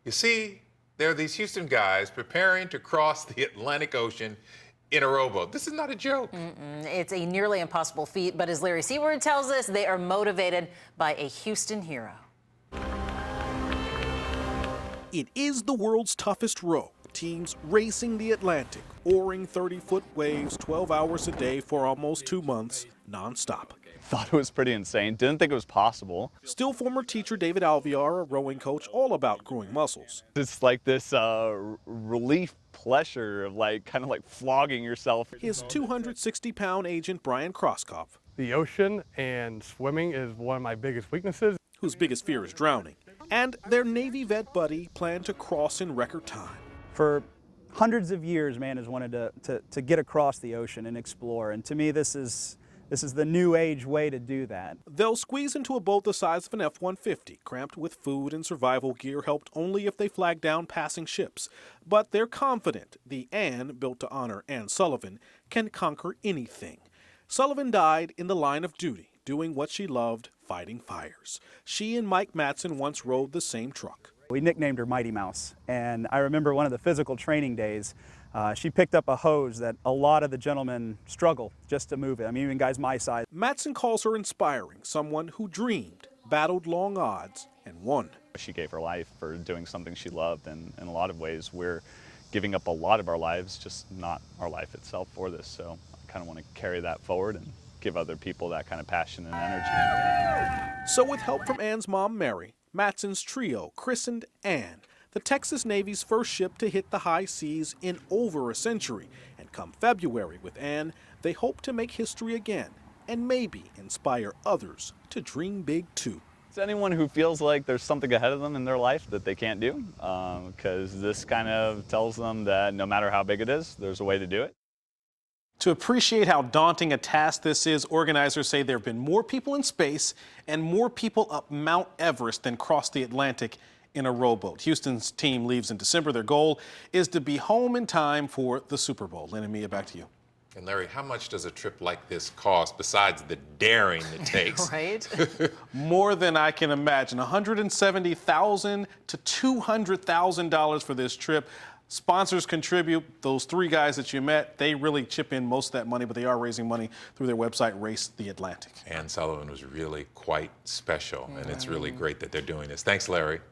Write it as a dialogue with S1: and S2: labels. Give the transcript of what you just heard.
S1: You see, there are these Houston guys preparing to cross the Atlantic Ocean in a rowboat. This is not a joke.
S2: It's a nearly impossible feat, but as Larry Seward tells us, they are motivated by a Houston hero.
S3: It is the world's toughest row. Teams racing the Atlantic, oaring 30-foot waves 12 hours a day for almost 2 months, nonstop.
S4: Thought it was pretty insane. Didn't think it was possible.
S3: Still former teacher David Alvear, a rowing coach, all about growing muscles.
S4: It's like this relief pleasure of kind of like flogging yourself.
S3: His 260-pound agent, Brian Krosskopf,
S5: The ocean and swimming is one of my biggest weaknesses.
S3: whose biggest fear is drowning, and their Navy vet buddy plan to cross in record time.
S6: For hundreds of years, man has wanted to get across the ocean and explore, and to me this is the new age way to do that.
S3: They'll squeeze into a boat the size of an F-150, cramped with food and survival gear, helped only if they flag down passing ships. But they're confident the Anne, built to honor Anne Sullivan, can conquer anything. Sullivan died in the line of duty, doing what she loved, fighting fires. She and Mike Matson once rode the same truck.
S6: We nicknamed her Mighty Mouse, and I remember one of the physical training days, she picked up a hose that a lot of the gentlemen struggle just to move it. I mean, even guys my size.
S3: Matson calls her inspiring, someone who dreamed, battled long odds, and won.
S4: She gave her life for doing something she loved, and in a lot of ways we're giving up a lot of our lives, just not our life itself for this. So I kind of want to carry that forward and give other people that kind of passion and energy.
S3: So with help from Anne's mom, Mary, Matson's trio christened Anne, the Texas Navy's first ship to hit the high seas in over a century. And come February with Anne, they hope to make history again and maybe inspire others to dream big too.
S4: It's anyone who feels like there's something ahead of them in their life that they can't do, because this kind of tells them that no matter how big it is, there's a way to do it.
S3: To appreciate how daunting a task this is, organizers say there have been more people in space and more people up Mount Everest than crossed the Atlantic in a rowboat. Houston's team leaves in December. Their goal is to be home in time for the Super Bowl. Lynn and Mia, back to you.
S1: And Larry, how much does a trip like this cost besides the daring it takes?
S2: Right?
S3: More than I can imagine. $170,000 to $200,000 for this trip. Sponsors contribute. Those three guys that you met, they really chip in most of that money, but they are raising money through their website, Race the Atlantic.
S1: Anne Sullivan was really quite special, and it's really great that they're doing this. Thanks, Larry.